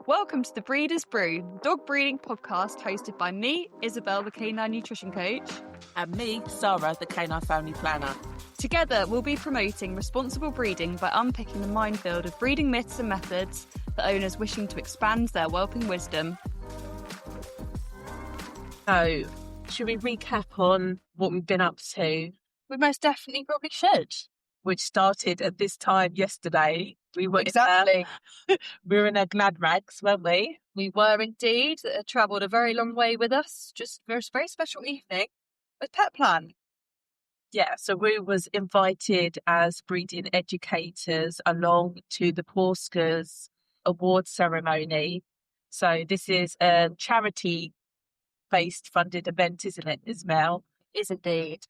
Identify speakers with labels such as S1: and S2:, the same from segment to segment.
S1: Welcome to the Breeder's Brew, dog breeding podcast hosted by me, Isobel, the canine nutrition coach.
S2: And me, Sara, the canine family planner.
S1: Together, we'll be promoting responsible breeding by unpicking the minefield of breeding myths and methods for owners wishing to expand their whelping wisdom.
S2: So, should we recap on what we've been up to?
S1: We most definitely probably should.
S2: Which started at this time yesterday. We were
S1: Exactly.
S2: we were in our glad rags, weren't we?
S1: We were indeed. Travelled a very long way with us, just for a very special evening with Pet Plan.
S2: Yeah, so we was invited as breeding educators along to the Pawscars award ceremony. So this is a charity-based funded event, isn't it, Ismail?
S1: Is indeed.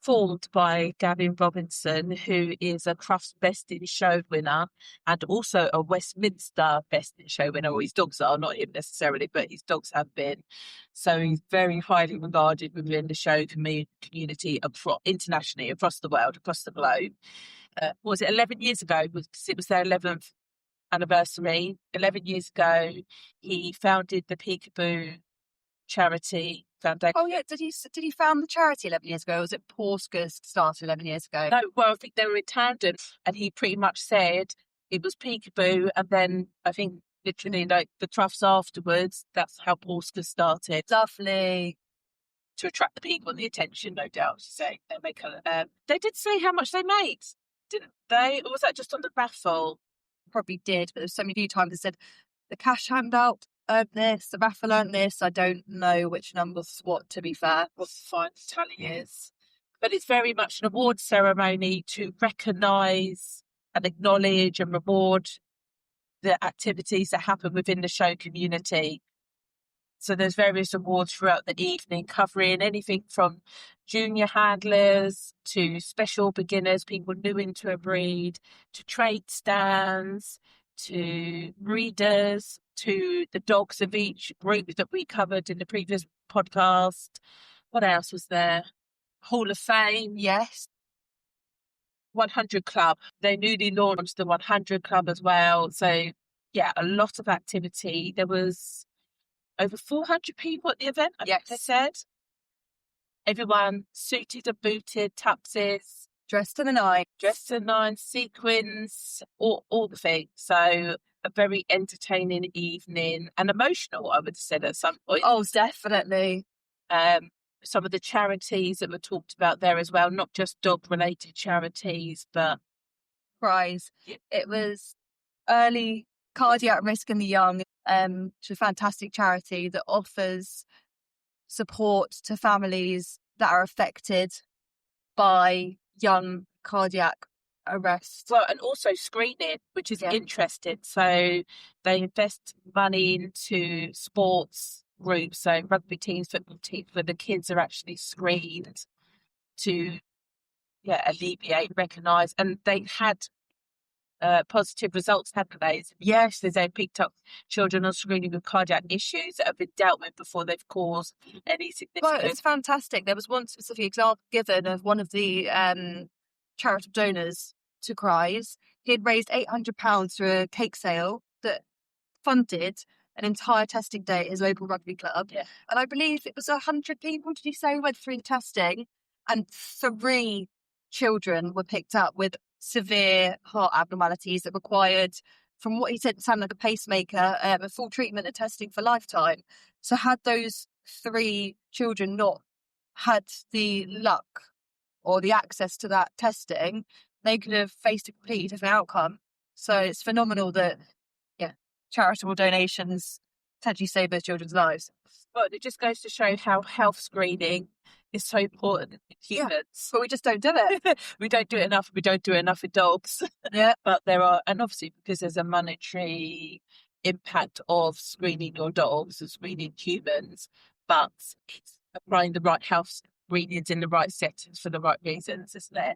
S2: Formed by Gavin Robinson, who is a Crufts Best in Show winner and also a Westminster Best in Show winner. Well, his dogs are, not him necessarily, but his dogs have been. So he's very highly regarded within the show community internationally, across the world, across the globe. Was it 11 years ago? Because it was their 11th anniversary. 11 years ago, he founded the Peekaboo charity foundation.
S1: Oh yeah, did he found the charity 11 years ago? Or was it Pawscars started 11 years ago?
S2: No, well, I think they were in tandem, and he pretty much said it was Peekaboo, and then I think literally like the Crufts afterwards. That's how Pawscars started.
S1: Lovely.
S2: To attract the people and the attention, no doubt. Say they did say how much they made, didn't they? Or was that just on the raffle?
S1: Probably did, but there's so many times they said the cash handout earned this, the raffle earned this. I don't know which number's what, to be fair.
S2: What the final tally is. But it's very much an award ceremony to recognise and acknowledge and reward the activities that happen within the show community. So there's various awards throughout the evening covering anything from junior handlers to special beginners, people new into a breed, to trade stands, to breeders, to the dogs of each group that we covered in the previous podcast. What else was there? Hall of Fame.
S1: Yes.
S2: 100 Club. They newly launched the 100 Club as well. So, yeah, a lot of activity. There was over 400 people at the event,
S1: yes.
S2: They said. Everyone suited and booted, tuxes.
S1: Dressed to the nines,
S2: sequins, all the things. So a very entertaining evening and emotional, I would have said at some point.
S1: Oh, definitely.
S2: Some of the charities that were talked about there as well, not just dog-related charities, but...
S1: Prize. It was early cardiac risk in the young. It's a fantastic charity that offers support to families that are affected by young cardiac arrest.
S2: Well, and also screening, which is interesting. So they invest money into sports groups, so rugby teams, football teams, where the kids are actually screened to alleviate, recognise, and they had positive results, hadn't they? Yes, they picked up children on screening with cardiac issues that have been dealt with before they've caused any significant...
S1: Well, it's fantastic. There was one specific example given of one of the charitable donors to Cries. He had raised £800 through a cake sale that funded an entire testing day at his local rugby club.
S2: Yeah.
S1: And I believe it was 100 people, did you say, went through the testing, and 3 children were picked up with severe heart abnormalities that required, from what he said, it sounded like a pacemaker, a full treatment and testing for lifetime. So had those 3 children not had the luck or the access to that testing, they could have faced a completely different outcome. So it's phenomenal that, charitable donations potentially save those children's lives.
S2: But it just goes to show how health screening is so important in humans.
S1: Yeah, but we just don't do it.
S2: We don't do it enough. We don't do it enough with dogs.
S1: Yeah.
S2: But there are, and obviously because there's a monetary impact of screening your dogs and screening humans, but it's applying the right health screenings in the right settings for the right reasons, isn't there?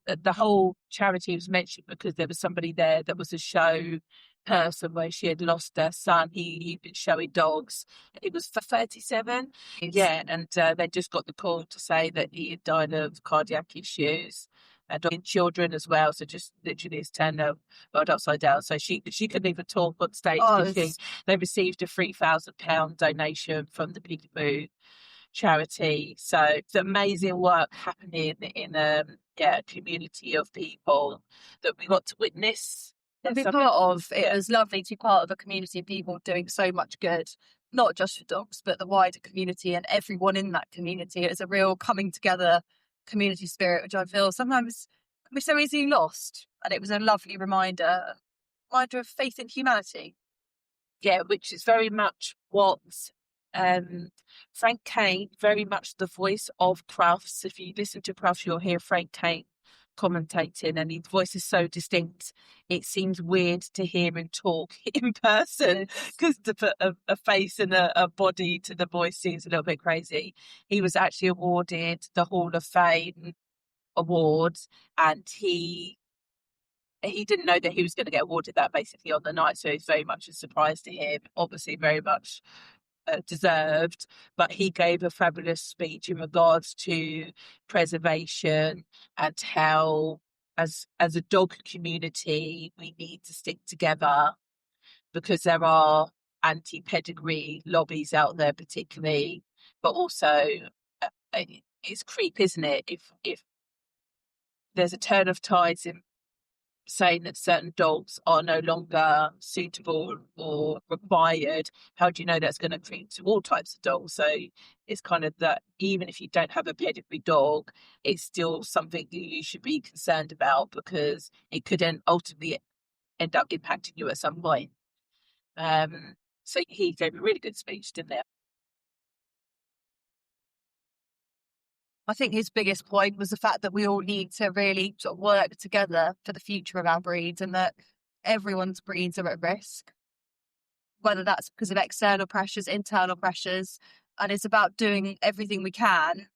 S2: The whole charity was mentioned because there was somebody there that was a show person where she had lost her son. He'd been showing dogs. He was for 37. Yeah, and they just got the call to say that he had died of cardiac issues. and in children as well. So just literally has turned the world upside down. So she couldn't even talk on stage because they received a £3,000 donation from the Peekaboo charity. So it's amazing work happening in a community of people that we got to witness
S1: and be part of. It was lovely to be part of a community of people doing so much good, not just for dogs, but the wider community and everyone in that community. It was a real coming together community spirit, which I feel sometimes can be so easily lost. And it was a lovely reminder of faith in humanity.
S2: Yeah, which is very much what Frank Kane, very much the voice of Crufts. If you listen to Crufts, you'll hear Frank Kane commentating, and his voice is so distinct. It seems weird to hear him talk in person because to put a face and a body to the voice seems a little bit crazy. He was actually awarded the Hall of Fame awards, and he didn't know that he was going to get awarded that basically on the night, so it's very much a surprise to him. Obviously, very much deserved, but he gave a fabulous speech in regards to preservation and how, as a dog community, we need to stick together because there are anti-pedigree lobbies out there, particularly, but also it's creep, isn't it? If there's a turn of tides in saying that certain dogs are no longer suitable or required, how do you know that's going to creep to all types of dogs? So it's kind of that even if you don't have a pedigree dog, it's still something that you should be concerned about because it could ultimately end up impacting you at some point. So he gave a really good speech, didn't he?
S1: I think his biggest point was the fact that we all need to really sort of work together for the future of our breeds and that everyone's breeds are at risk, whether that's because of external pressures, internal pressures, and it's about doing everything we can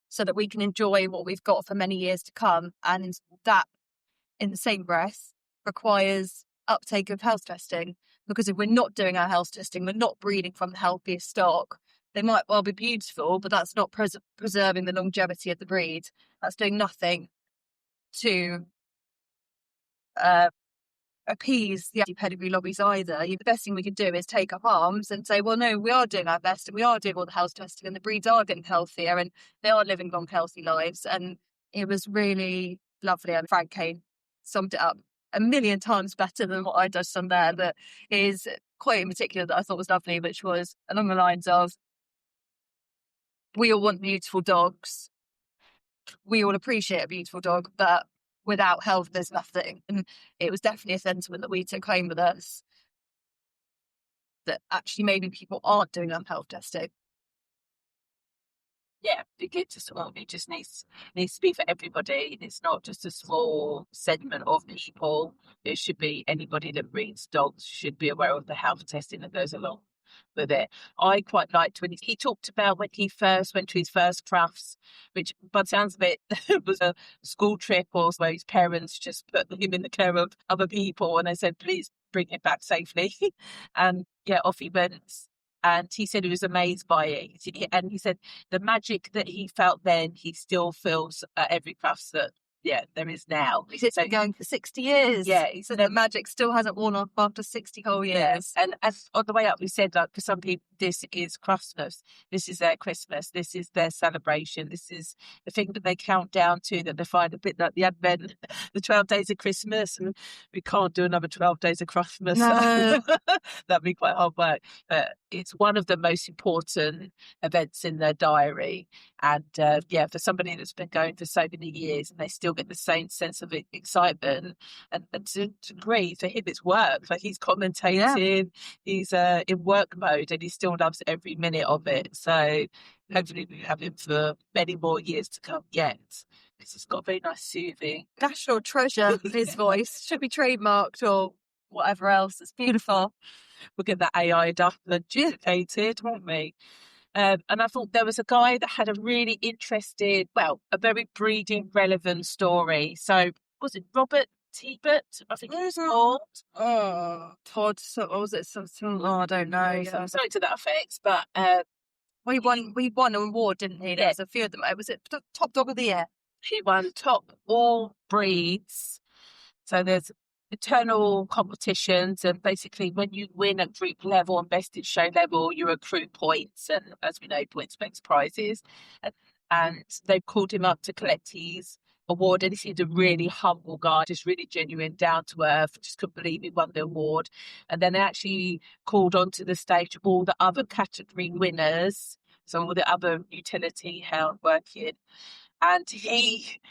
S1: so that we can enjoy what we've got for many years to come. And that, in the same breath, requires uptake of health testing, because if we're not doing our health testing, we're not breeding from the healthiest stock. They might well be beautiful, but that's not preserving the longevity of the breed. That's doing nothing to appease the anti-pedigree lobbies either. The best thing we can do is take up arms and say, well, no, we are doing our best and we are doing all the health testing and the breeds are getting healthier and they are living long, healthy lives. And it was really lovely. And Frank Kane summed it up a million times better than what I just done there. But his quote in particular that I thought was lovely, which was along the lines of, we all want beautiful dogs. We all appreciate a beautiful dog, but without health, there's nothing. And it was definitely a sentiment that we took home with us, that actually maybe people aren't doing enough health testing.
S2: Yeah, it just needs to be for everybody. It's not just a small segment of people. It should be anybody that breeds dogs should be aware of the health testing that goes along with it. I quite liked when he talked about when he first went to his first Crufts, which by the sounds of it was a school trip or where his parents just put him in the care of other people and they said, please bring him back safely. And yeah, off he went. And he said he was amazed by it. And he said the magic that he felt then, he still feels at every Crufts that there is now.
S1: It's been going for 60 years.
S2: Yeah. He
S1: said the magic still hasn't worn off after 60 whole years.
S2: Yes. And as on the way up, we said, like, for some people, this is Christmas. This is their Christmas. This is their celebration. This is the thing that they count down to, that they find a bit like the Advent, the 12 days of Christmas. And we can't do another 12 days of Christmas.
S1: No.
S2: That'd be quite hard work. But it's one of the most important events in their diary. And for somebody that's been going for so many years and they still get the same sense of excitement and to agree, for him it's work. Like, he's commentating, he's in work mode and he still loves every minute of it. So hopefully we have him for many more years to come yet, because he's got a very nice soothing
S1: national treasure. His voice should be trademarked or whatever else. It's beautiful.
S2: We'll get that AI'd up and duplicated, won't we? And I thought there was a guy that had a really interesting, a very breeding relevant story. So was it Robert Tebert? I think it was called.
S1: Oh, Todd. What was it? Something. Oh, I don't know.
S2: Something to that effect. But
S1: he won an award, didn't he? There's a few of them. Was it top dog of the year?
S2: He won top all breeds. So there's eternal competitions, and basically when you win at group level and best in show level, you accrue points, and as we know, points makes prizes. And they've called him up to collect his award, and he seemed a really humble guy, just really genuine, down to earth. Just couldn't believe he won the award. And then they actually called onto the stage all the other category winners, so all the other utility held working, and he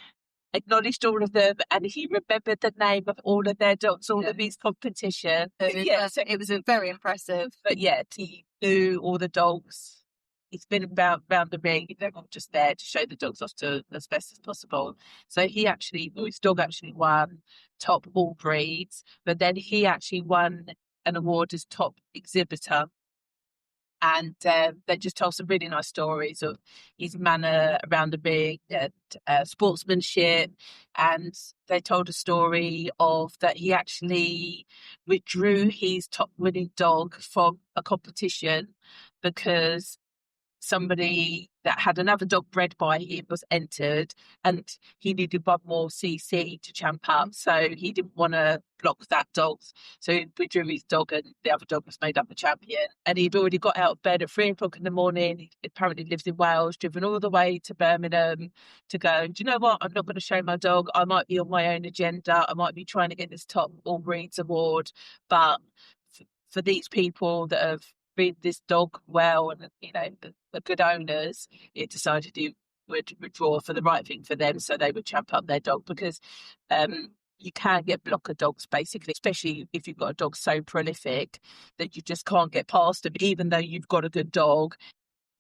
S2: acknowledged all of them, and he remembered the name of all of their dogs, all of his competition.
S1: It was very impressive.
S2: But yeah, he knew all the dogs. He's been about round the ring. They're not just there to show the dogs off to as best as possible. So his dog actually won top all breeds, but then he actually won an award as top exhibitor. And they just told some really nice stories of his manner around the ring and sportsmanship. And they told a story of that he actually withdrew his top winning dog from a competition because somebody that had another dog bred by him was entered, and he needed one more CC to champ up, so he didn't want to block that dog, so he withdrew his dog, and the other dog was made up the champion. And he'd already got out of bed at 3 o'clock in the morning. He apparently lives in Wales, driven all the way to Birmingham to go, do you know what, I'm not going to show my dog. I might be on my own agenda, I might be trying to get this top all breeds award, but for these people that have breed this dog well, and the good owners, it decided he would withdraw for the right thing for them, so they would champ up their dog, because you can get blocker dogs, basically, especially if you've got a dog so prolific that you just can't get past them, even though you've got a good dog.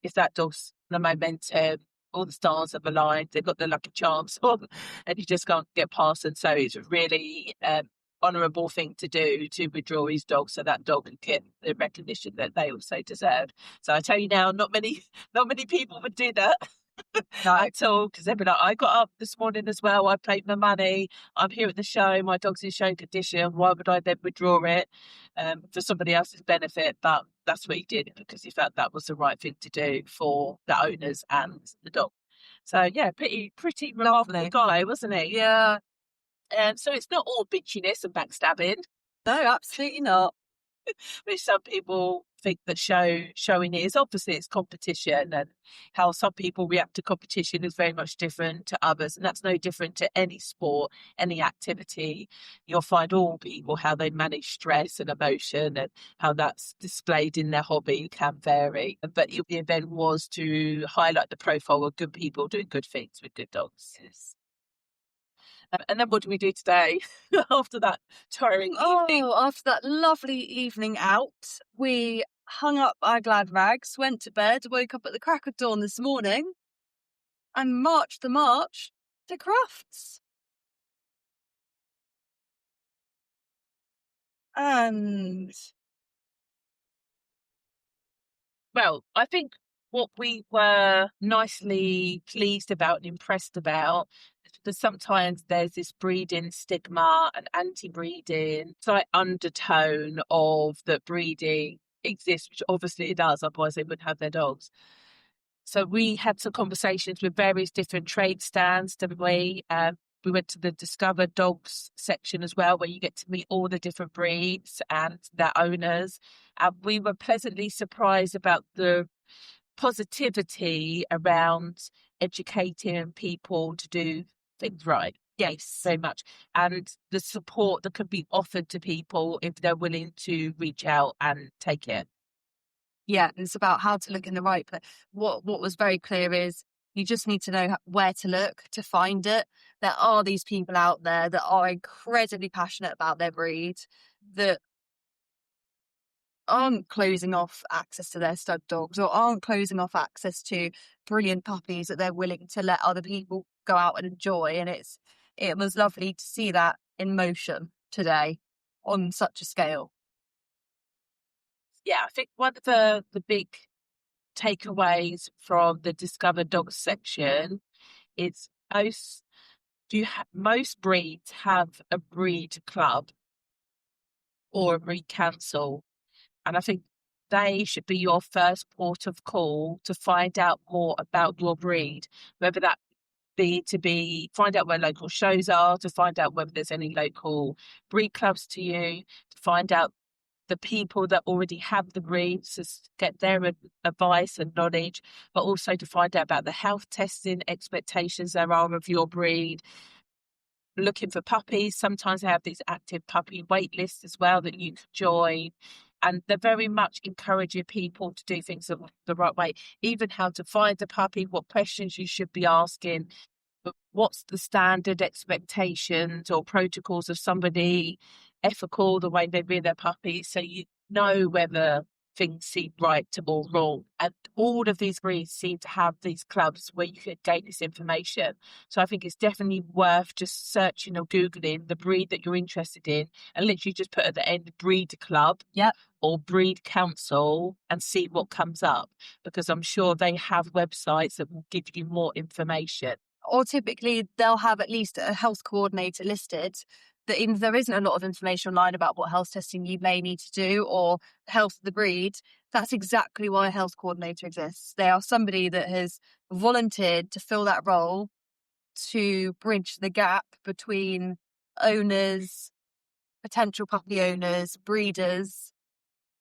S2: If that dog's the momentum, all the stars have aligned, they've got the lucky charms on, and you just can't get past them. So it's really honourable thing to do, to withdraw his dog so that dog can get the recognition that they also deserve. So I tell you now, not many people would do that. At all, because they'd be like, I got up this morning as well, I paid my money, I'm here at the show, my dog's in show condition, why would I then withdraw it for somebody else's benefit? But that's what he did, because he felt that was the right thing to do for the owners and the dog. So yeah, pretty remarkable guy, wasn't he?
S1: Yeah.
S2: So it's not all bitchiness and backstabbing.
S1: No, absolutely not.
S2: Which some people think that showing is. Obviously it's competition, and how some people react to competition is very much different to others, and that's no different to any sport, any activity. You'll find all people, how they manage stress and emotion and how that's displayed in their hobby can vary. But the event was to highlight the profile of good people doing good things with good dogs.
S1: Yes.
S2: And then what do we do today after that tiring evening?
S1: After that lovely evening out, we hung up our glad rags, went to bed, woke up at the crack of dawn this morning, and marched the march to Crufts. And
S2: well, I think what we were nicely pleased about and impressed about, because sometimes there's this breeding stigma and anti-breeding slight undertone of that breeding exists, which obviously it does, otherwise they wouldn't have their dogs. So we had some conversations with various different trade stands, didn't we? We went to the Discover Dogs section as well, where you get to meet all the different breeds and their owners. And we were pleasantly surprised about the positivity around educating people to do things right. Yes, very much. And the support that can be offered to people if they're willing to reach out and take it.
S1: yeah, it's about how to look in the right place. What was very clear is you just need to know where to look to find it. There are these people out there that are incredibly passionate about their breed, that aren't closing off access to their stud dogs, or aren't closing off access to brilliant puppies that they're willing to let other people go out and enjoy. And it was lovely to see that in motion today on such a scale.
S2: Yeah, I think one of the big takeaways from the Discover Dogs section is most breeds have a breed club or a breed council, and I think they should be your first port of call to find out more about your breed, whether that be to find out where local shows are, to find out whether there's any local breed clubs to you, to find out the people that already have the breeds, to get their advice and knowledge, but also to find out about the health testing expectations there are of your breed. Looking for puppies. Sometimes they have these active puppy wait lists as well that you can join. And they're very much encouraging people to do things the right way, even how to find a puppy, what questions you should be asking, what's the standard expectations or protocols of somebody ethical, the way they rear their puppies, so you know whether things seem right or wrong. And all of these breeds seem to have these clubs where you can gain this information. So I think it's definitely worth just searching or Googling the breed that you're interested in and literally just put at the end breed club.
S1: Yep.
S2: Or breed council and see what comes up, because I'm sure they have websites that will give you more information.
S1: Or typically they'll have at least a health coordinator listed, that even if there isn't a lot of information online about what health testing you may need to do or the health of the breed, that's exactly why a health coordinator exists. They are somebody that has volunteered to fill that role to bridge the gap between owners, potential puppy owners, breeders,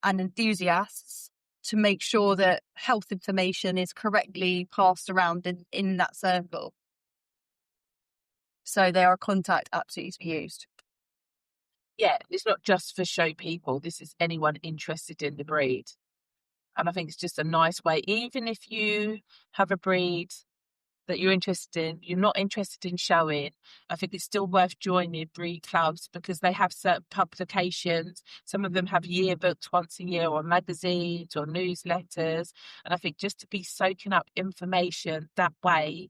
S1: and enthusiasts, to make sure that health information is correctly passed around in that circle. So they are a contact absolutely to be used.
S2: Yeah, it's not just for show people. This is anyone interested in the breed. And I think it's just a nice way, even if you have a breed that you're interested in, you're not interested in showing, I think it's still worth joining breed clubs, because they have certain publications. Some of them have yearbooks once a year, or magazines or newsletters. And I think just to be soaking up information that way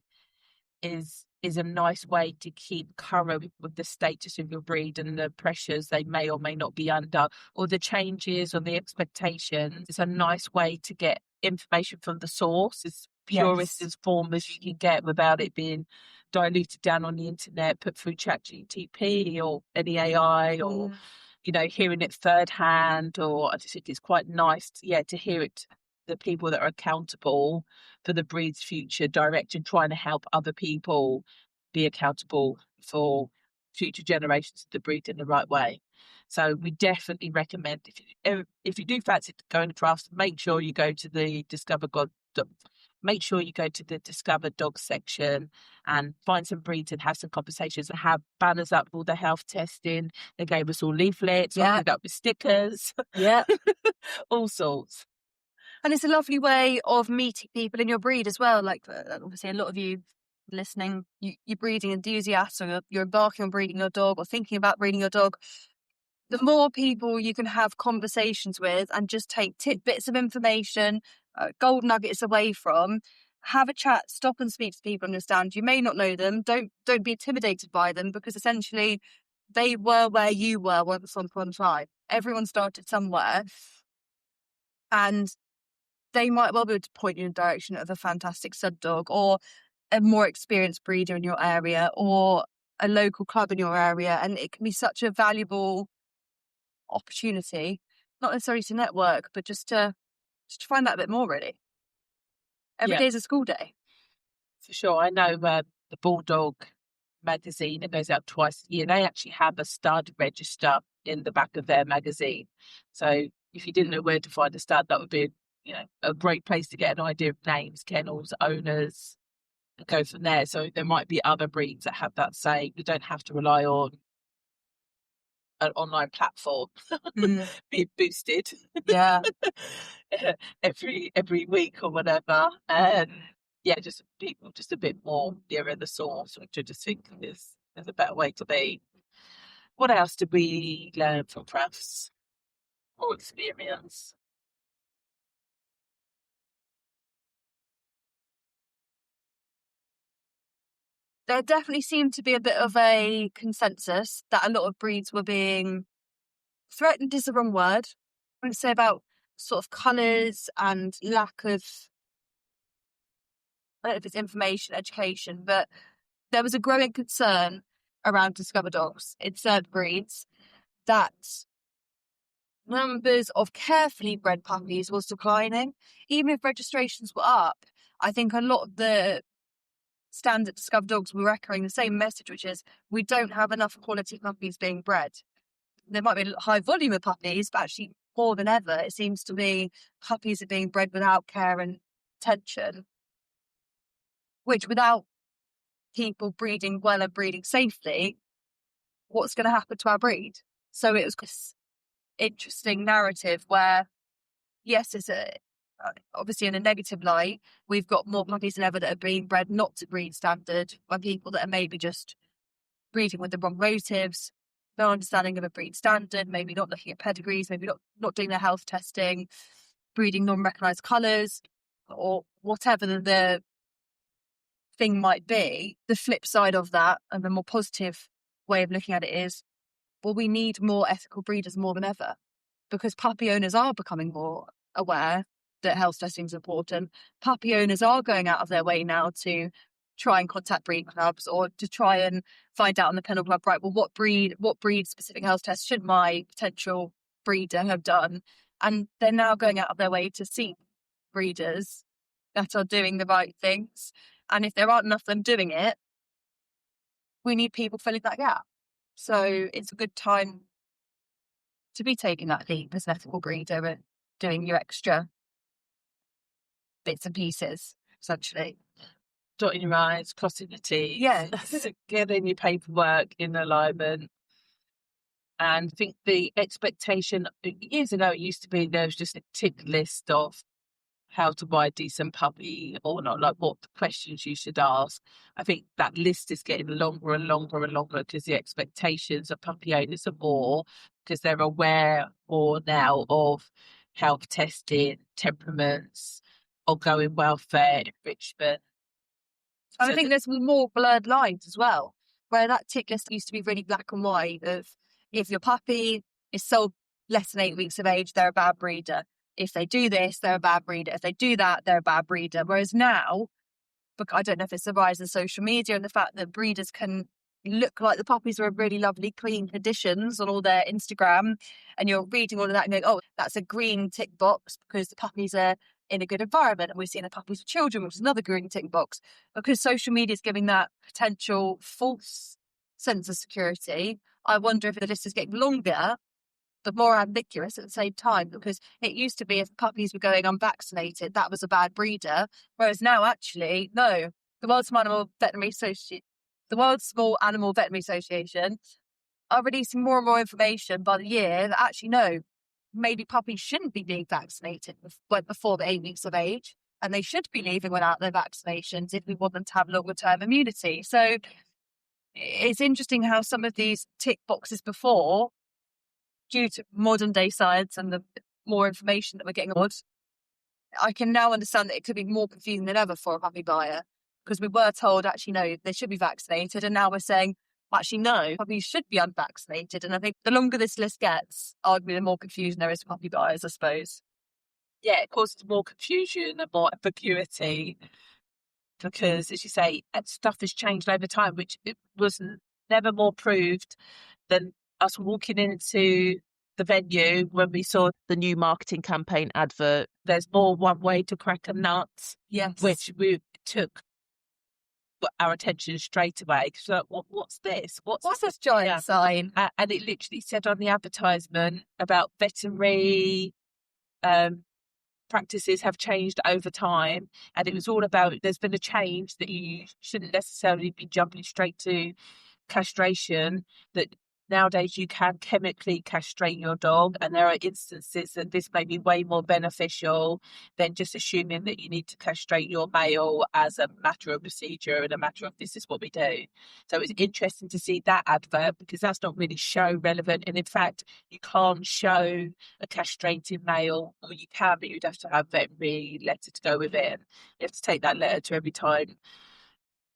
S2: is a nice way to keep current with the status of your breed and the pressures they may or may not be under, or the changes or the expectations. It's a nice way to get information from the source, as purest as form as you can get, without it being diluted down on the internet, put through ChatGPT or any AI, or hearing it third hand. Or I just think it's quite nice to hear it, the people that are accountable for the breed's future direct, and trying to help other people be accountable for future generations of the breed in the right way. So we definitely recommend, if you do fancy going to crafts, make sure you go to the Discover Dog section and find some breeds and have some conversations, and have banners up with all the health testing. They gave us all leaflets, it up with stickers, all sorts.
S1: And it's a lovely way of meeting people in your breed as well. Like, obviously, a lot of you listening, you're breeding enthusiasts, or you're embarking on breeding your dog, or thinking about breeding your dog. The more people you can have conversations with and just take tidbits of information, gold nuggets away from, have a chat, stop and speak to people, understand. You may not know them. Don't be intimidated by them, because essentially they were where you were once upon a time. Everyone started somewhere, and they might well be able to point you in the direction of a fantastic stud dog, or a more experienced breeder in your area, or a local club in your area. And it can be such a valuable opportunity, not necessarily to network, but just to find out a bit more, really. Every day is a school day.
S2: For sure. I know the Bulldog magazine that goes out twice a year, they actually have a stud register in the back of their magazine. So if you didn't know where to find a stud, that would be a great place to get an idea of names, kennels, owners, and go from there. So there might be other breeds that have that same. You don't have to rely on an online platform being boosted every week or whatever. And just people just a bit more nearer the source, which I just think is a better way to be. What else did we learn from crafts or experience?
S1: There definitely seemed to be a bit of a consensus that a lot of breeds were being threatened, is the wrong word. I would say about sort of colours and lack of, I don't know if it's information, education, but there was a growing concern around Discover dogs in certain breeds that numbers of carefully bred puppies was declining. Even if registrations were up, I think a lot of the stand at Discover Dogs, we were echoing the same message, which is we don't have enough quality puppies being bred. There might be a high volume of puppies, but actually more than ever, it seems to be puppies are being bred without care and attention, which without people breeding well and breeding safely, what's going to happen to our breed? So it was this interesting narrative where, yes, it's obviously in a negative light, we've got more puppies than ever that are being bred not to breed standard by people that are maybe just breeding with the wrong motives, no understanding of a breed standard, maybe not looking at pedigrees, maybe not doing their health testing, breeding non-recognised colours, or whatever the thing might be. The flip side of that, and the more positive way of looking at it is, well, we need more ethical breeders more than ever, because puppy owners are becoming more aware that health testing is important. Puppy owners are going out of their way now to try and contact breed clubs or to try and find out on the kennel club, right, well, what breed specific health test should my potential breeder have done? And they're now going out of their way to seek breeders that are doing the right things. And if there aren't enough of them doing it, we need people filling that gap. So it's a good time to be taking that leap as an ethical breeder and doing your extra bits and pieces, essentially.
S2: Dotting your I's, crossing your T's.
S1: Yeah.
S2: Getting your paperwork in alignment. And I think the expectation, years ago, it used to be there was just a tick list of how to buy a decent puppy or not, like what the questions you should ask. I think that list is getting longer and longer and longer because the expectations of puppy owners are more, because they're aware more now of health testing, temperaments, ongoing welfare, enrichment.
S1: And I think there's more blurred lines as well, where that tick list used to be really black and white of, if your puppy is sold less than 8 weeks of age, they're a bad breeder. If they do this, they're a bad breeder. If they do that, they're a bad breeder. Whereas now, I don't know if it's the rise of social media and the fact that breeders can look like the puppies are in really lovely, clean conditions on all their Instagram, and you're reading all of that and going, oh, that's a green tick box because the puppies are in a good environment, and we're seeing the puppies with children, which is another green tick box, because social media is giving that potential false sense of security. I wonder if the list is getting longer but more ambiguous at the same time, because it used to be if puppies were going unvaccinated, that was a bad breeder, whereas now actually, no. The World Small Animal Veterinary Association are releasing more and more information by the year that actually, no, maybe puppies shouldn't be being vaccinated before the 8 weeks of age, and they should be leaving without their vaccinations if we want them to have longer term immunity. So it's interesting how some of these tick boxes before, due to modern day science and the more information that we're getting on, I can now understand that it could be more confusing than ever for a puppy buyer, because we were told actually no, they should be vaccinated, and now we're saying actually no, puppies should be unvaccinated. And I think the longer this list gets, arguably the more confusion there is for puppy buyers, I suppose.
S2: Yeah, it causes more confusion and more ambiguity, because, as you say, stuff has changed over time, which it was never more proved than us walking into the venue when we saw the new marketing campaign advert. There's more one way to crack a nut.
S1: Yes.
S2: Which we took our attention straight away. So what's this?
S1: What's this giant sign?
S2: And it literally said on the advertisement about veterinary practices have changed over time, and it was all about, there's been a change that you shouldn't necessarily be jumping straight to castration, that nowadays you can chemically castrate your dog, and there are instances that this may be way more beneficial than just assuming that you need to castrate your male as a matter of procedure and a matter of this is what we do. So it's interesting to see that advert, because that's not really show relevant, and in fact you can't show a castrated male, or you can, but you'd have to have veterinary letter to go with it. You have to take that letter to every time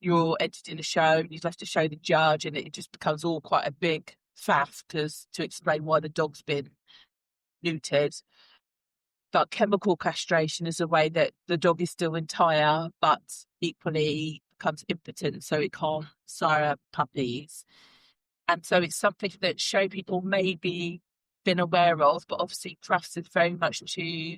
S2: you're entered in a show, you'd have to show the judge, and it just becomes all quite a big faff to explain why the dog's been neutered. But chemical castration is a way that the dog is still entire, but equally becomes impotent, so it can't sire puppies. And so it's something that show people maybe been aware of, but obviously Crufts is very much to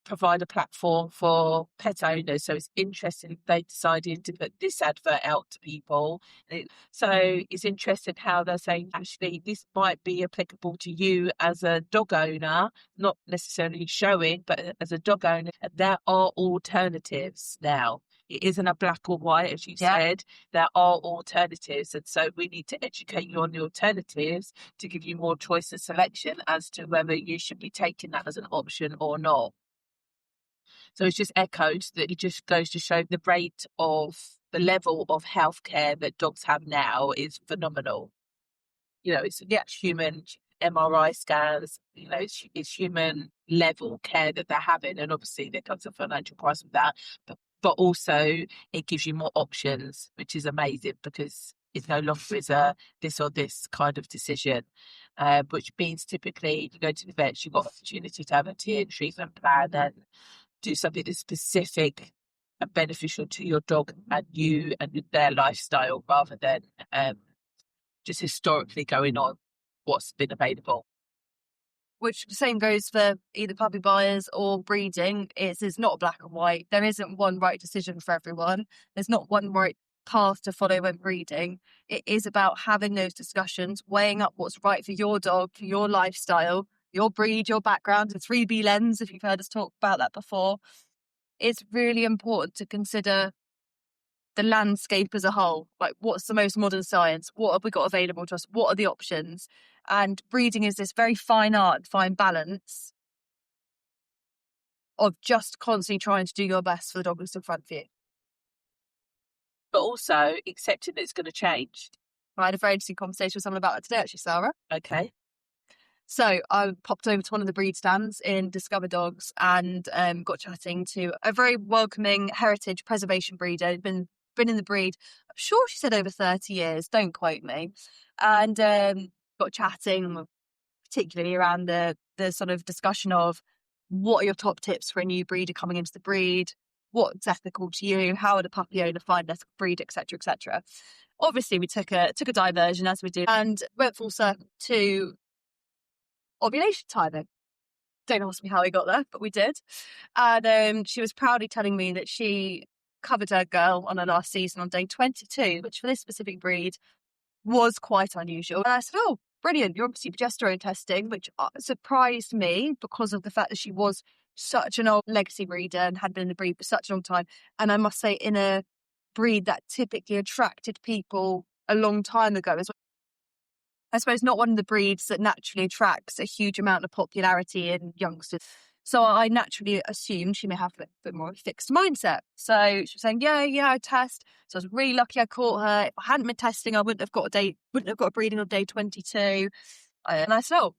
S2: provide a platform for pet owners. So it's interesting they decided to put this advert out to people. So it's interesting how they're saying, actually, this might be applicable to you as a dog owner, not necessarily showing, but as a dog owner. And there are alternatives now. It isn't a black or white, as you said. There are alternatives. And so we need to educate you on the alternatives to give you more choice and selection as to whether you should be taking that as an option or not. So it's just echoed that it just goes to show the rate of the level of healthcare that dogs have now is phenomenal. It's human MRI scans, it's human level care that they're having. And obviously there comes a financial price of that, but also it gives you more options, which is amazing because it's no longer is a this or this kind of decision, which means typically you go to the vet, you've got opportunity to have a tiered treatment plan and do something that's specific and beneficial to your dog and you and their lifestyle rather than just historically going on what's been available.
S1: Which the same goes for either puppy buyers or breeding. It's not black and white. There isn't one right decision for everyone. There's not one right path to follow when breeding. It is about having those discussions, weighing up what's right for your dog, for your lifestyle, your breed, your background, the 3B lens, if you've heard us talk about that before. It's really important to consider the landscape as a whole. Like, what's the most modern science? What have we got available to us? What are the options? And breeding is this very fine art, fine balance of just constantly trying to do your best for the dog that's in front of you.
S2: But also accepting that it's going to change.
S1: I had a very interesting conversation with someone about that today, actually, Sarah.
S2: Okay.
S1: So I popped over to one of the breed stands in Discover Dogs and got chatting to a very welcoming heritage preservation breeder who'd been in the breed, I'm sure she said over 30 years, don't quote me. And got chatting particularly around the sort of discussion of what are your top tips for a new breeder coming into the breed, what's ethical to you, how would a puppy owner find their breed, etc., etc. Obviously we took a diversion, as we do, and went full circle to ovulation timing. Don't ask me how we got there, but we did. And she was proudly telling me that she covered her girl on her last season on day 22, which for this specific breed was quite unusual. And I said, oh, brilliant, you're obviously progesterone testing, which surprised me because of the fact that she was such an old legacy breeder and had been in the breed for such a long time. And I must say, in a breed that typically attracted people a long time ago as well. I suppose not one of the breeds that naturally attracts a huge amount of popularity in youngsters. So I naturally assumed she may have a bit more of a fixed mindset. So she was saying, yeah, I test. So I was really lucky I caught her. If I hadn't been testing, I wouldn't have got a breeding on day 22. And I said, oh,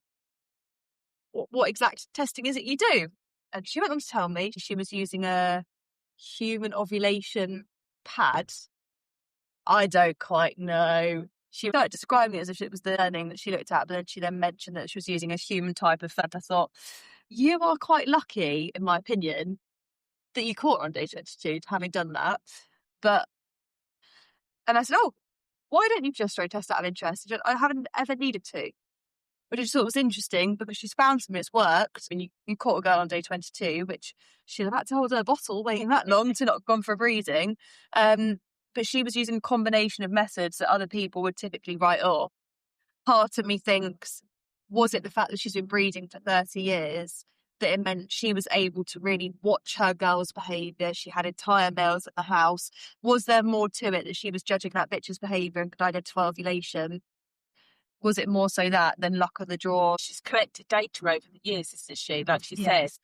S1: what exact testing is it you do? And she went on to tell me she was using a human ovulation pad. I don't quite know. She started describing it as if it was the learning that she looked at, but then she mentioned that she was using a human type of pad. I thought, you are quite lucky, in my opinion, that you caught her on day 22, having done that. And I said, oh, why don't you just test out of interest? She said, I haven't ever needed to. Which I just thought was interesting because she's found something that's worked. I mean, you caught a girl on day 22, which she'd have had to hold her bottle waiting that long to not have gone for a breeding. But she was using a combination of methods that other people would typically write off. Part of me thinks, was it the fact that she's been breeding for 30 years that it meant she was able to really watch her girl's behaviour? She had entire males at the house. Was there more to it that she was judging that bitch's behaviour and could identify ovulation? Was it more so that than luck of the draw?
S2: She's collected data over the years, isn't she? Like she says,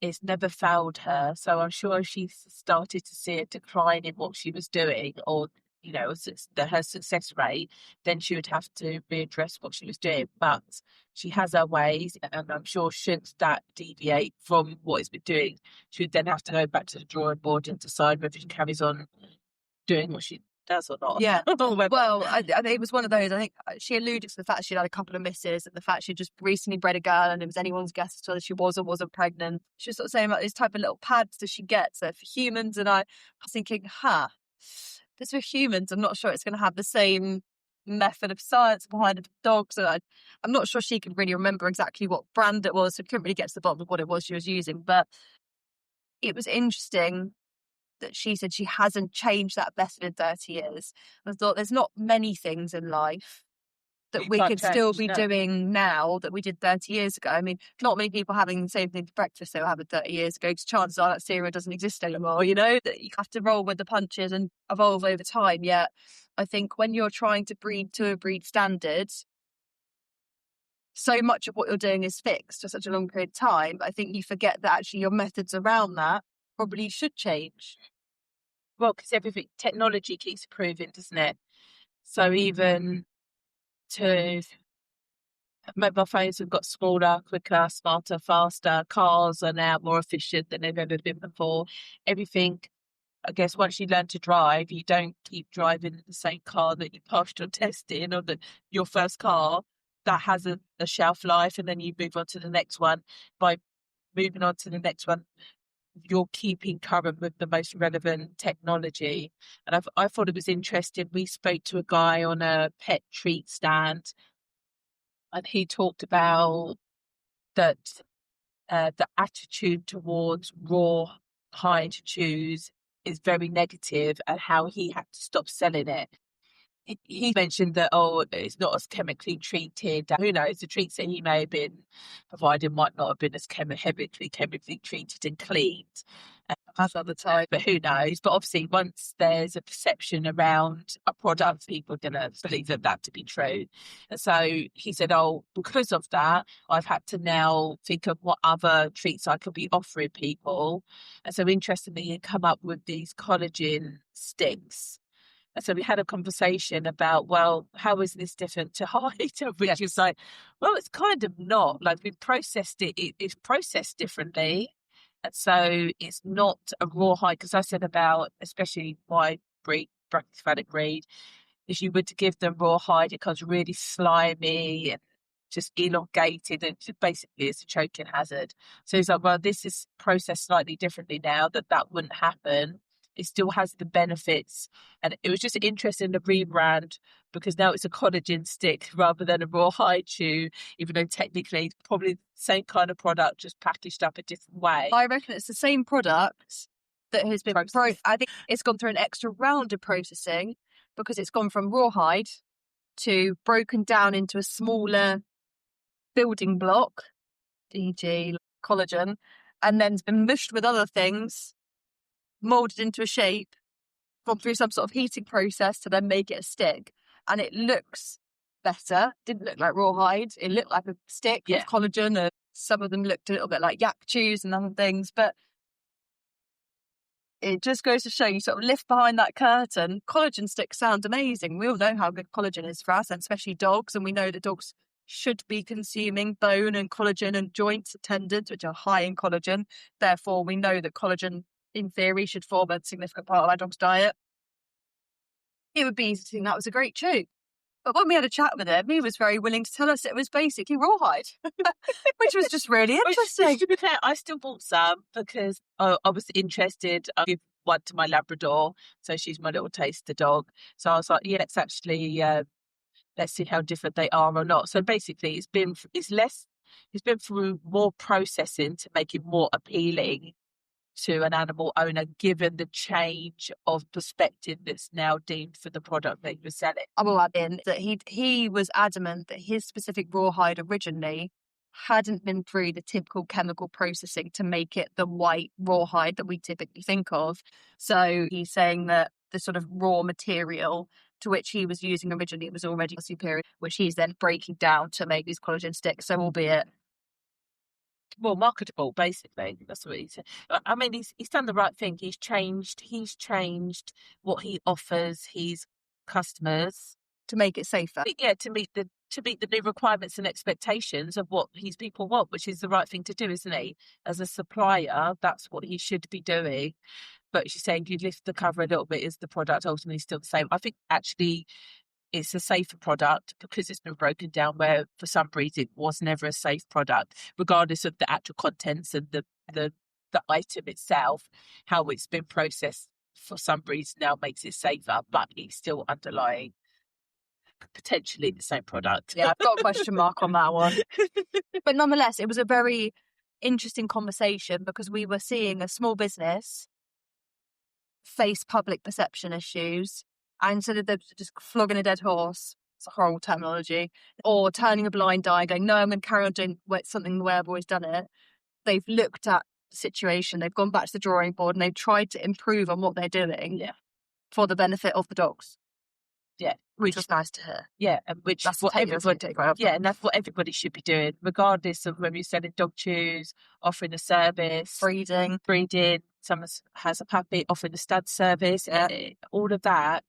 S2: it's never failed her. So I'm sure she's started to see a decline in what she was doing, or her success rate. Then she would have to readdress what she was doing. But she has her ways, and I'm sure should that deviate from what it's been doing, she would then have to go back to the drawing board and decide whether she carries on doing what she does or not.
S1: Yeah. Well, I think it was one of those. I think she alluded to the fact she had a couple of misses and the fact she just recently bred a girl and it was anyone's guess as to whether she was or wasn't pregnant. She was sort of saying about these type of little pads that she gets for humans, and I was thinking, this for humans, I'm not sure it's going to have the same method of science behind it for dogs. And I'm not sure she could really remember exactly what brand it was, so couldn't really get to the bottom of what it was she was using. But it was interesting that she said she hasn't changed that method in 30 years. I thought there's not many things in life that we could still be doing now that we did 30 years ago. I mean, not many people having the same thing for breakfast they were having 30 years ago, because chances are that cereal doesn't exist anymore, you know, that you have to roll with the punches and evolve over time. Yet I think when you're trying to breed to a breed standard, so much of what you're doing is fixed for such a long period of time. I think you forget that actually your methods around that probably should change.
S2: Well, because technology keeps improving, doesn't it? So even to mobile phones have got smaller, quicker, smarter, faster. Cars are now more efficient than they've ever been before. Everything, I guess, once you learn to drive, you don't keep driving the same car that you passed your test in, or your first car. That has a shelf life, and then you move on to the next one. By moving on to the next one, you're keeping current with the most relevant technology. And I thought it was interesting. We spoke to a guy on a pet treat stand, and he talked about that the attitude towards raw hide chews is very negative, and how he had to stop selling it. He mentioned that, it's not as chemically treated. Who knows, the treats that he may have been providing might not have been as chemically treated and cleaned as other times, but who knows. But obviously, once there's a perception around a product, people are going to believe that to be true. And so he said, because of that, I've had to now think of what other treats I could be offering people. And so interestingly, he come up with these collagen sticks. And so we had a conversation about, well, how is this different to hide? Which is like, well, it's kind of not. Like, we processed it. It's processed differently. And so it's not a raw hide. Because I said about, especially my breed, brachycephalic breed, if you were to give them raw hide, it comes really slimy and just elongated, and basically it's a choking hazard. So he's like, well, this is processed slightly differently now, that wouldn't happen. It still has the benefits. And it was just interesting, the rebrand, because now it's a collagen stick rather than a raw hide chew, even though technically it's probably the same kind of product, just packaged up a different way.
S1: I reckon it's the same product that has been I think it's gone through an extra round of processing, because it's gone from rawhide to broken down into a smaller building block, e.g. collagen, and then it's been mushed with other things, moulded into a shape, gone through some sort of heating process to then make it a stick. And it looks better. Didn't look like rawhide. It looked like a stick of collagen, and some of them looked a little bit like yak chews and other things. But it just goes to show you, sort of lift behind that curtain. Collagen sticks sound amazing. We all know how good collagen is for us, and especially dogs. And we know that dogs should be consuming bone and collagen and joints and tendons, which are high in collagen. Therefore, we know that collagen, in theory, should form a significant part of our dog's diet. It would be easy to think that was a great chew. But when we had a chat with him, he was very willing to tell us it was basically rawhide, which was just really interesting.
S2: To be fair, I still bought some because I was interested. I give one to my Labrador, so she's my little taster dog. So I was like, let's actually let's see how different they are or not. So basically, it's been through more processing to make it more appealing to an animal owner, given the change of perspective that's now deemed for the product that you're selling.
S1: I will add in that he was adamant that his specific rawhide originally hadn't been through the typical chemical processing to make it the white rawhide that we typically think of. So he's saying that the sort of raw material to which he was using originally was already superior, which he's then breaking down to make these collagen sticks. So albeit
S2: more marketable, basically. That's what he said. I mean, he's done the right thing. He's changed what he offers his customers
S1: to make it safer.
S2: Yeah, to meet the new requirements and expectations of what his people want, which is the right thing to do, isn't he? As a supplier, that's what he should be doing. But she's saying you lift the cover a little bit, is the product ultimately still the same? I think actually it's a safer product because it's been broken down, where for some breeds it was never a safe product, regardless of the actual contents and the item itself. How it's been processed for some breeds now makes it safer, but it's still underlying potentially the same product.
S1: Yeah, I've got a question mark on that one. But nonetheless, it was a very interesting conversation because we were seeing a small business face public perception issues, and instead of them just flogging a dead horse, it's a horrible terminology, or turning a blind eye, going, no, I'm going to carry on doing something the way I've always done it. They've looked at the situation, they've gone back to the drawing board, and they've tried to improve on what they're doing for the benefit of the dogs.
S2: Yeah,
S1: which was nice to hear.
S2: Yeah, and which
S1: that's
S2: what everybody
S1: and
S2: that's what everybody should be doing, regardless of whether you're selling dog chews, offering a service,
S1: breeding.
S2: Someone has a puppy, offering a stud service, all of that.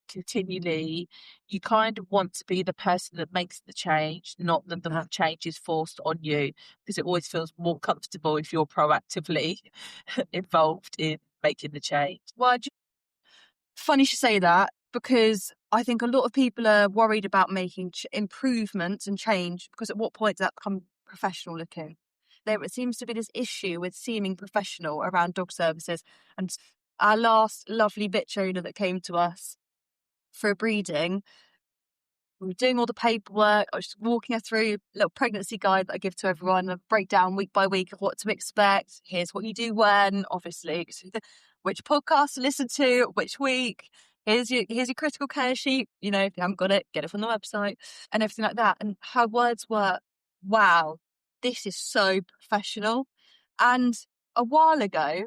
S2: Continually, you kind of want to be the person that makes the change, not that the change is forced on you, because it always feels more comfortable if you're proactively involved in making the change.
S1: Well, funny you should say that, because I think a lot of people are worried about making improvements and change, because at what point does that become professional looking? There seems to be this issue with seeming professional around dog services. And our last lovely bitch owner that came to us for a breeding, we were doing all the paperwork. I was just walking her through a little pregnancy guide that I give to everyone, a breakdown week by week of what to expect. Here's what you do when, obviously, which podcast to listen to, which week. Here's your critical care sheet. You know, if you haven't got it, get it from the website and everything like that. And her words were, wow, this is so professional. And a while ago,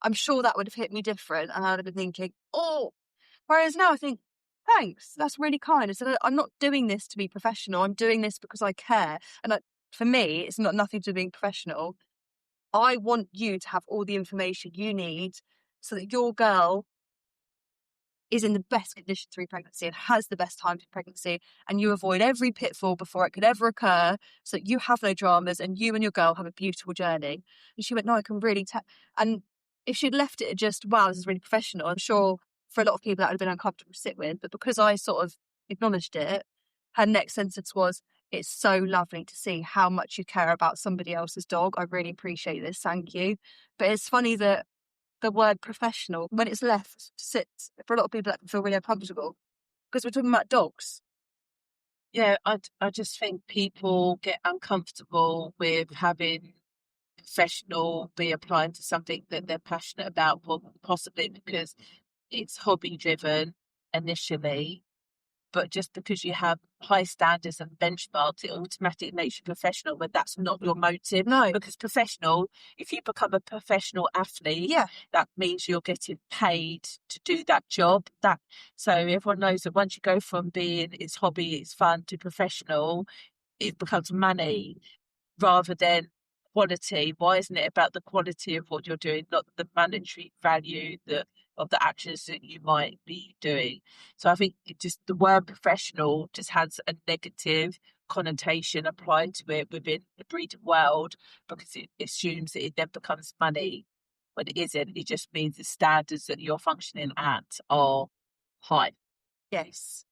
S1: I'm sure that would have hit me different. And I'd have been thinking, oh, whereas now I think, thanks, that's really kind. I said, I'm not doing this to be professional. I'm doing this because I care. And for me, it's not nothing to being professional. I want you to have all the information you need so that your girl is in the best condition through pregnancy and has the best time through pregnancy, and you avoid every pitfall before it could ever occur, so that you have no dramas and you and your girl have a beautiful journey. And she went, no, I can really tell. And if she'd left it at just, wow, this is really professional, I'm sure for a lot of people that would have been uncomfortable to sit with. But because I sort of acknowledged it, her next sentence was, it's so lovely to see how much you care about somebody else's dog. I really appreciate this. Thank you. But it's funny that the word professional, when it's left, sits for a lot of people that can feel really uncomfortable, because we're talking about dogs.
S2: Yeah, I just think people get uncomfortable with having professional be applying to something that they're passionate about, possibly because it's hobby driven initially, but just because you have high standards and benchmarks, it automatically makes you professional, but that's not your motive.
S1: No.
S2: Because professional, if you become a professional athlete, that means you're getting paid to do that job. So everyone knows that once you go from being it's hobby, it's fun, to professional, it becomes money rather than quality. Why isn't it about the quality of what you're doing, not the monetary value of the actions that you might be doing? So I think the word professional just has a negative connotation applied to it within the breeding world, because it assumes that it then becomes money when it isn't. It just means the standards that you're functioning at are high.
S1: Yes.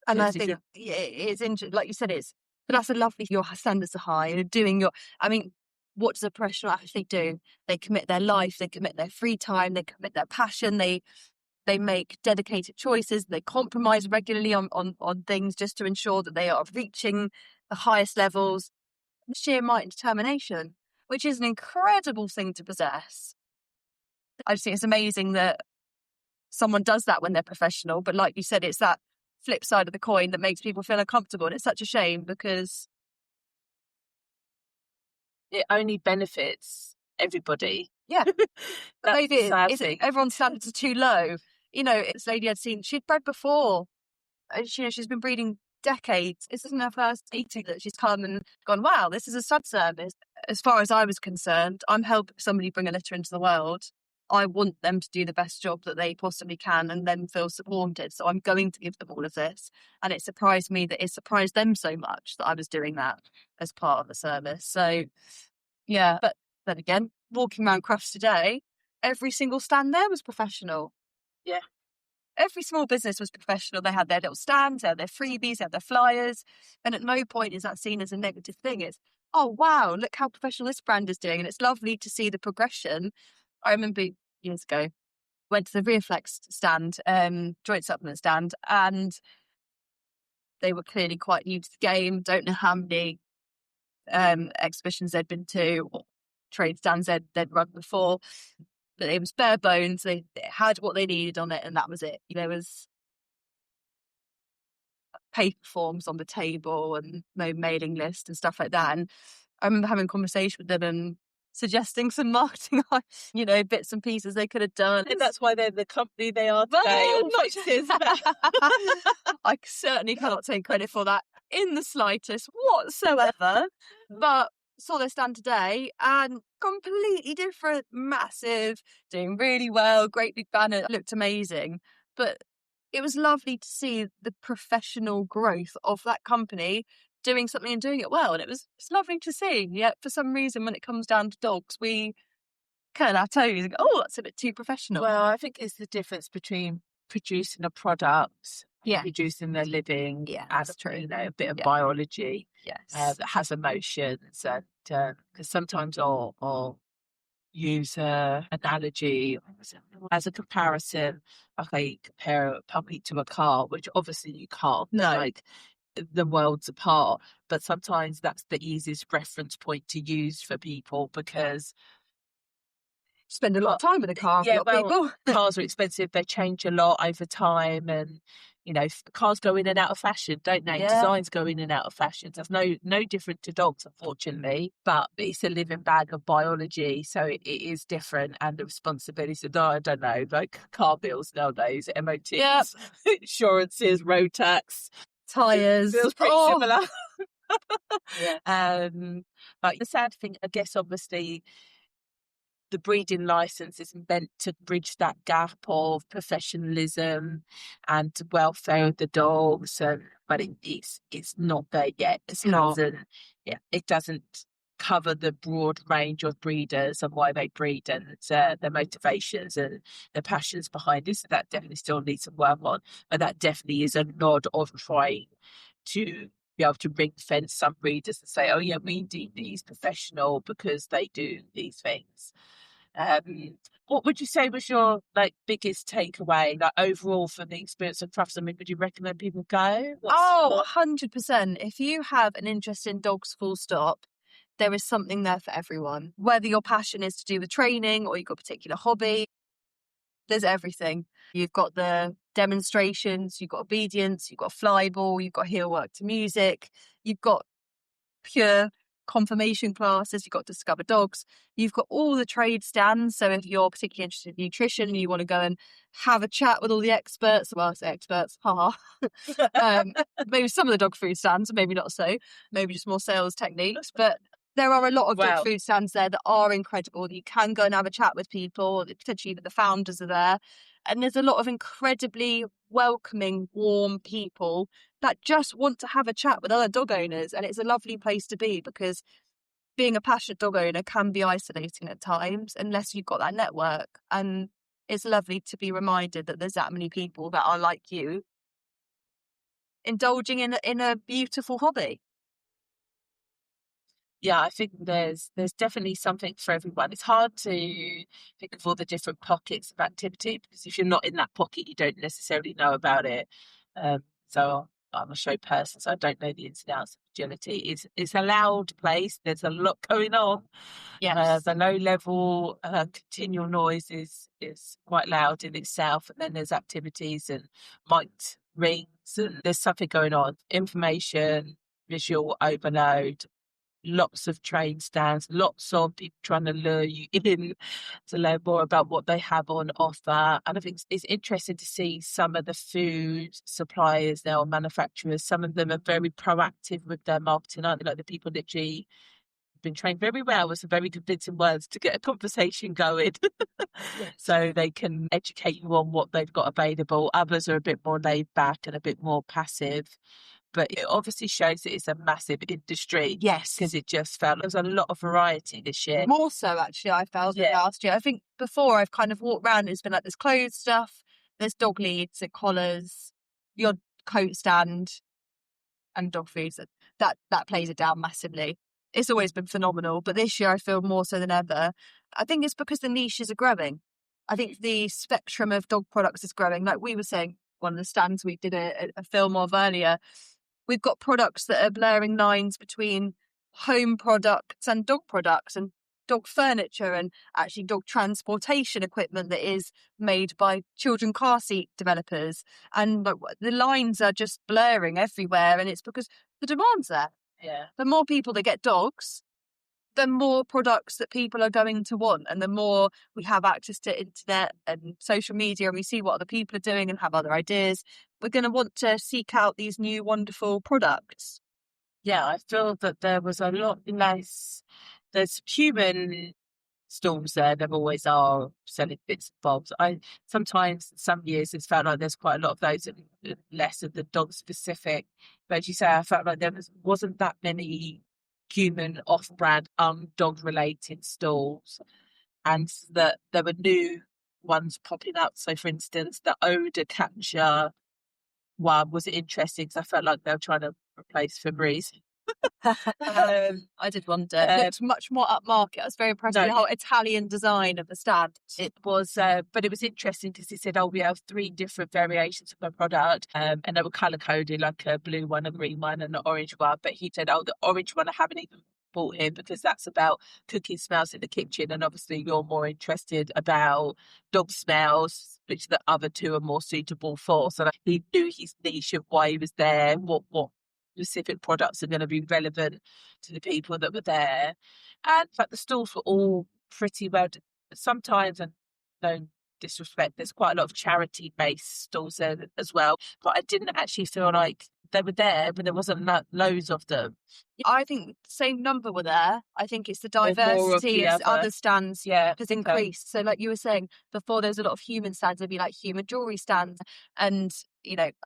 S1: And I think it's interesting, like you said, but that's a lovely, your standards are high and doing what does a professional athlete do? They commit their life, they commit their free time, they commit their passion, they make dedicated choices, they compromise regularly on things just to ensure that they are reaching the highest levels. The sheer might and determination, which is an incredible thing to possess. I just think it's amazing that someone does that when they're professional, but like you said, it's that flip side of the coin that makes people feel uncomfortable, and it's such a shame because
S2: it only benefits everybody.
S1: Yeah. Maybe everyone's standards are too low. This lady I'd seen, she'd bred before, and she's been breeding decades. This isn't her first eating that she's come and gone, wow, this is a stud service. As far as I was concerned, I'm helping somebody bring a litter into the world. I want them to do the best job that they possibly can and then feel supported. So I'm going to give them all of this. And it surprised me that it surprised them so much that I was doing that as part of the service. So, yeah. But then again, walking around Crufts today, every single stand there was professional.
S2: Yeah.
S1: Every small business was professional. They had their little stands, they had their freebies, they had their flyers. And at no point is that seen as a negative thing. It's, oh, wow, look how professional this brand is doing. And it's lovely to see the progression. I remember years ago, went to the Rearflex stand, joint supplement stand, and they were clearly quite new to the game. Don't know how many exhibitions they'd been to trade stands they'd run before, but it was bare bones. They had what they needed on it, and that was it. There was paper forms on the table and no mailing list and stuff like that. And I remember having a conversation with them and suggesting some marketing, bits and pieces they could have done.
S2: And that's why they're the company they are today.
S1: I certainly cannot take credit for that in the slightest whatsoever. But saw their stand today and completely different, massive, doing really well, great big banner, looked amazing. But it was lovely to see the professional growth of that company doing something and doing it well. And it's lovely to see. Yet for some reason, when it comes down to dogs, we curl our toes and go, oh, that's a bit too professional.
S2: Well, I think it's the difference between producing a product, producing a living, as true. A bit of biology that has emotions. And because sometimes I'll use an analogy as a comparison. Okay, compare a puppy to a car, which obviously you can't.
S1: No.
S2: Like, the worlds apart, but sometimes that's the easiest reference point to use for people, because
S1: spend a lot of time with a car. People.
S2: Cars are expensive, they change a lot over time, and cars go in and out of fashion, don't they? Designs go in and out of fashion. That's no different to dogs, unfortunately, but it's a living bag of biology, so it is different. And the responsibilities of, I don't know, like car bills nowadays, MOTs, insurances, road tax,
S1: tyres,
S2: feels pretty similar. But the sad thing, I guess, obviously the breeding license is meant to bridge that gap of professionalism and welfare of the dogs, but it's not there yet. It doesn't cover the broad range of breeders and why they breed, and their motivations and their passions behind this. So that definitely still needs some work on, but that definitely is a nod of trying to be able to ring fence some breeders and say, oh yeah, we deem these professional because they do these things. What would you say was your biggest takeaway, overall from the experience of Crufts? I mean, would you recommend people go?
S1: 100%. If you have an interest in dogs, full stop, there is something there for everyone. Whether your passion is to do with training or you've got a particular hobby, there's everything. You've got the demonstrations, you've got obedience, you've got flyball, you've got heel work to music, you've got pure confirmation classes, you've got Discover Dogs, you've got all the trade stands. So if you're particularly interested in nutrition and you want to go and have a chat with all the experts, well, I say experts, maybe some of the dog food stands, maybe not so, maybe just more sales techniques, but there are a lot of dog food stands there that are incredible. You can go and have a chat with people, potentially even the founders are there. And there's a lot of incredibly welcoming, warm people that just want to have a chat with other dog owners. And it's a lovely place to be, because being a passionate dog owner can be isolating at times unless you've got that network. And it's lovely to be reminded that there's that many people that are like you, indulging in a beautiful hobby.
S2: Yeah, I think there's definitely something for everyone. It's hard to think of all the different pockets of activity, because if you're not in that pocket, you don't necessarily know about it. So I'm a show person, so I don't know the ins and outs of agility. It's a loud place. There's a lot going on.
S1: Yes.
S2: The low level continual noise is quite loud in itself, and then there's activities and mic'd rings, and there's something going on. Information, visual overload. Lots of trade stands, lots of people trying to lure you in to learn more about what they have on offer. And I think it's interesting to see some of the food suppliers now, manufacturers. Some of them are very proactive with their marketing, aren't they? Like the people literally been trained very well with some very convincing words to get a conversation going. So they can educate you on what they've got available. Others are a bit more laid back and a bit more passive. But it obviously shows that it's a massive industry.
S1: Yes.
S2: Because it just felt there's a lot of variety this year.
S1: More so, actually, I felt last year. I think before I've kind of walked around and it's been like there's clothes stuff, there's dog leads and collars, your coat stand and dog foods. That plays it down massively. It's always been phenomenal. But this year I feel more so than ever. I think it's because the niches are growing. I think the spectrum of dog products is growing. Like we were saying, one of the stands we did a film of earlier, we've got products that are blurring lines between home products and dog products. And dog furniture and actually dog transportation equipment that is made by children car seat developers. And like, the lines are just blurring everywhere, and it's because the demand's there.
S2: Yeah.
S1: The more people that get dogs, the more products that people are going to want, and the more we have access to internet and social media, and we see what other people are doing and have other ideas, we're going to want to seek out these new wonderful products.
S2: Yeah, I feel that there was a lot less. There's human stalls there. There always are, selling bits and bobs. I sometimes, some years, it's felt like there's quite a lot of those, and less of the dog specific. But as you say, I felt like wasn't that many human off-brand dog related stalls, and that there were new ones popping up. So, for instance, the odor catcher one was interesting because I felt like they were trying to replace Febreze.
S1: I did wonder. It looked much more upmarket. I was very impressed with the whole Italian design of the stand.
S2: It was, but it was interesting because he said, "Oh, we have 3 different variations of a product, and they were color coded, like a blue one, a green one, and an orange one." But he said, "Oh, the orange one I haven't even bought in because that's about cooking smells in the kitchen, and obviously you're more interested about dog smells, which the other 2 are more suitable for." So he knew his niche of why he was there, what specific products are going to be relevant to the people that were there. And in fact, the stalls were all pretty well. Sometimes, and no disrespect, there's quite a lot of charity-based stalls there as well. But I didn't actually feel like they were there, but there wasn't loads of them.
S1: I think the same number were there. I think it's the diversity of other stands has increased. So like you were saying before, there's a lot of human stands. There'd be like human jewelry stands and,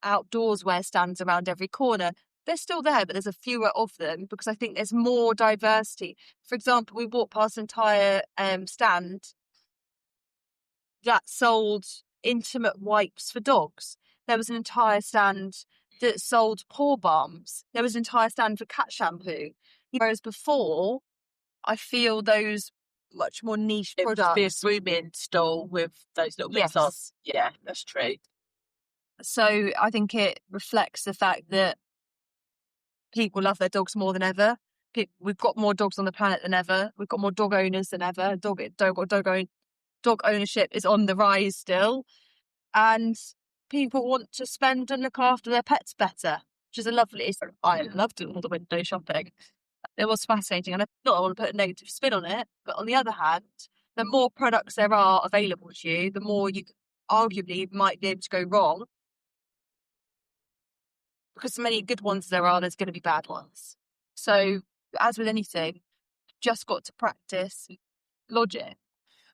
S1: outdoors wear stands around every corner. They're still there, but there's a fewer of them because I think there's more diversity. For example, we walked past an entire stand that sold intimate wipes for dogs. There was an entire stand that sold paw balms. There was an entire stand for cat shampoo. Whereas before, I feel those much more niche products.
S2: It would be a grooming stall with those little bits on. Yeah, that's true.
S1: So I think it reflects the fact that people love their dogs more than ever. We've got more dogs on the planet than ever. We've got more dog owners than ever. Dog ownership is on the rise still. And people want to spend and look after their pets better, which is a lovely. I loved doing all the window shopping. It was fascinating, and I want to put a negative spin on it. But on the other hand, the more products there are available to you, the more you arguably might be able to go wrong. Because the many good ones there are, there's going to be bad ones. So, as with anything, just got to practice logic.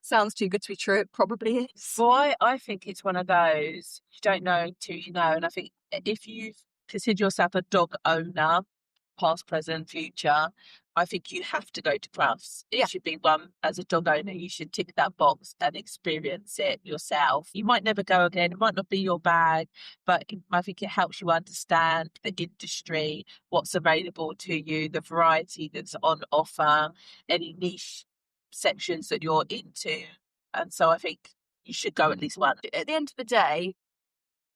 S1: Sounds too good to be true. It probably is.
S2: Well, I think it's one of those, you don't know until you know. And I think if you consider yourself a dog owner, past, present, future, I think you have to go to Crufts. It should be one, as a dog owner, you should tick that box and experience it yourself. You might never go again. It might not be your bag, but I think it helps you understand the industry, what's available to you, the variety that's on offer, any niche sections that you're into. And so I think you should go at least one.
S1: At the end of the day,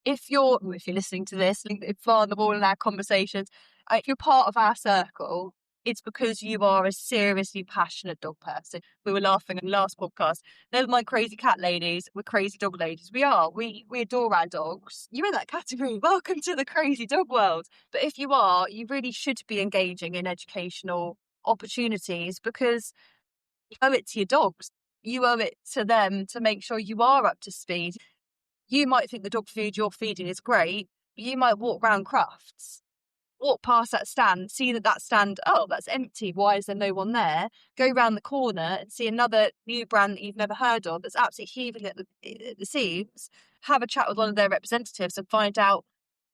S1: if you're listening to this, flying the ball in our conversations, if you're part of our circle, it's because you are a seriously passionate dog person. We were laughing in the last podcast. Never mind crazy cat ladies, we're crazy dog ladies. We are. We adore our dogs. You're in that category. Welcome to the crazy dog world. But if you are, you really should be engaging in educational opportunities because you owe it to your dogs. You owe it to them to make sure you are up to speed. You might think the dog food you're feeding is great, but you might walk around Crufts, walk past that stand, see that stand, oh, that's empty. Why is there no one there? Go round the corner and see another new brand that you've never heard of that's absolutely heaving at the seams. Have a chat with one of their representatives and find out,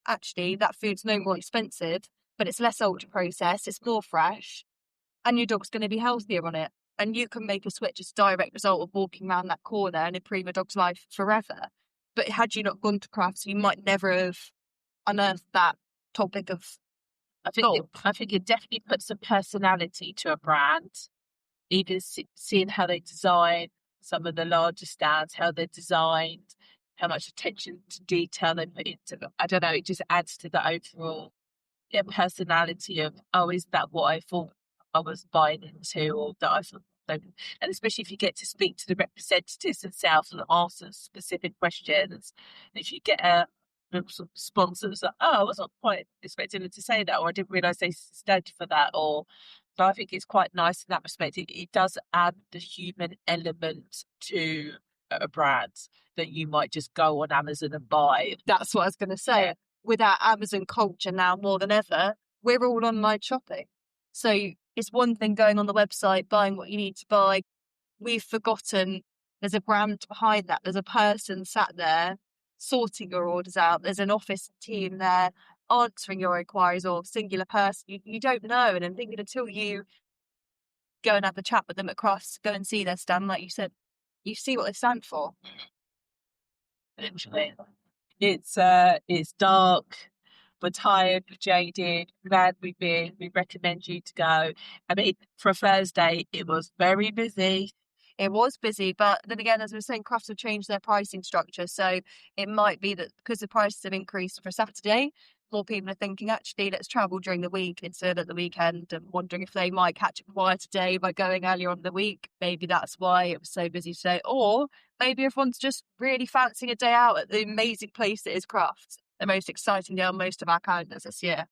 S1: actually, that food's no more expensive, but it's less ultra processed, it's more fresh, and your dog's going to be healthier on it. And you can make a switch as a direct result of walking around that corner and improve a dog's life forever. But had you not gone to Crufts, you might never have unearthed that topic of
S2: I think it definitely puts a personality to a brand. Even seeing how they design some of the larger stands, how they're designed, how much attention to detail they put into them. I don't know, it just adds to the overall personality of, oh, is that what I thought I was buying into, or that I thought And especially if you get to speak to the representatives themselves and ask them specific questions, if you get a sort of response that's like, oh, I wasn't quite expecting them to say that, or I didn't realise they stood for that, or so I think it's quite nice in that respect. It does add the human element to a brand that you might just go on Amazon and buy.
S1: That's what I was going to say.
S2: Yeah.
S1: With our Amazon culture now more than ever, we're all online shopping. So it's one thing going on the website, buying what you need to buy. We've forgotten there's a brand behind that. There's a person sat there sorting your orders out. There's an office team there answering your inquiries, or singular person. You don't know. And I'm thinking until you go and have a chat with them at Crufts, go and see their stand, like you said, you see what they stand for.
S2: Literally. It's dark, we're tired, we're jaded, glad we've been. We recommend you to go. I mean, for a Thursday, it was very busy.
S1: It was busy, but then again, as we were saying, Crufts have changed their pricing structure. So it might be that because the prices have increased for Saturday, more people are thinking, actually, let's travel during the week instead of the weekend, and wondering if they might catch a quieter day by going earlier on the week. Maybe that's why it was so busy today. Or maybe everyone's just really fancying a day out at the amazing place that is Crufts, the most exciting day on most of our calendars this year.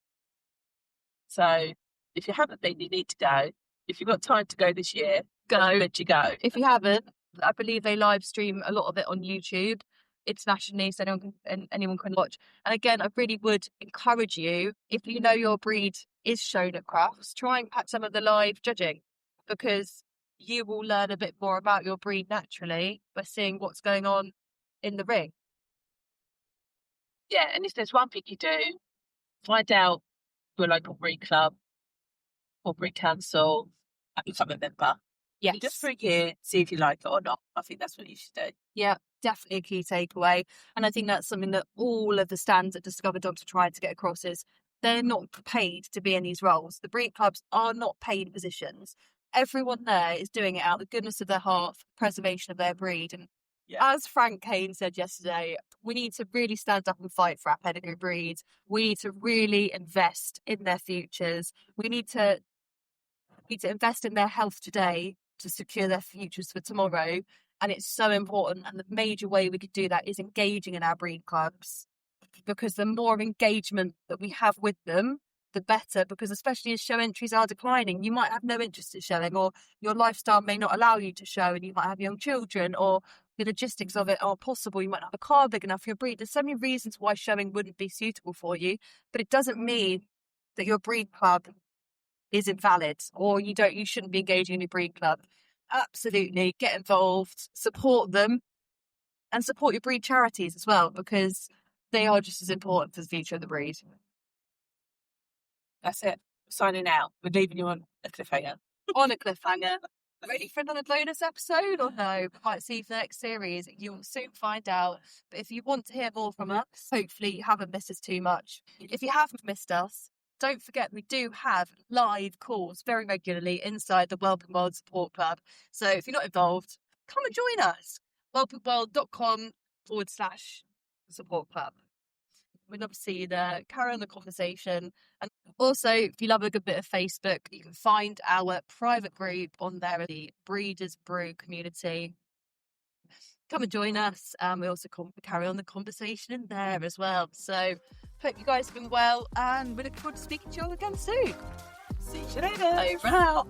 S2: So if you haven't been, you need to go. If you've got time to go this year, go. Let you go.
S1: If you haven't, I believe they live stream a lot of it on YouTube internationally, so anyone can watch. And again, I really would encourage you, if you know your breed is shown at Crufts, try and catch some of the live judging, because you will learn a bit more about your breed naturally by seeing what's going on in the ring.
S2: Yeah, and if there's one thing you do, find out your local breed club or breed council and become a member.
S1: Yes.
S2: Just for a year, see if you like it or not. I think that's what you should do.
S1: Yeah, definitely a key takeaway. And I think that's something that all of the stands at Discover Dogs are trying to get across is they're not paid to be in these roles. The breed clubs are not paid positions. Everyone there is doing it out of the goodness of their heart for preservation of their breed. And as Frank Kane said yesterday, we need to really stand up and fight for our pedigree breeds. We need to really invest in their futures. We need to invest in their health today to secure their futures for tomorrow. And it's so important. And the major way we could do that is engaging in our breed clubs, because the more engagement that we have with them, the better. Because especially as show entries are declining, you might have no interest in showing, or your lifestyle may not allow you to show, and you might have young children, or the logistics of it aren't possible. You might not have a car big enough for your breed. There's so many reasons why showing wouldn't be suitable for you, but it doesn't mean that your breed club is invalid, or you shouldn't be engaging in your breed club. Absolutely, get involved, support them, and support your breed charities as well, because they are just as important for the future of the breed.
S2: That's it. Signing out. We're leaving you on a cliffhanger.
S1: On a cliffhanger. Ready for another bonus episode or no? Might see you for the next series. You'll soon find out. But if you want to hear more from us, hopefully you haven't missed us too much. If you haven't missed us, don't forget we do have live calls very regularly inside the Welcome World Support Club. So if you're not involved, come and join us. welcomeworld.com/support club. We'd love to see you there. Carry on the conversation. And also, if you love a good bit of Facebook, you can find our private group on there, the Breeders Brew community. Come and join us. We also carry on the conversation in there as well. So, hope you guys have been well, and we look forward to speaking to you all again soon.
S2: See you later.
S1: Over and out.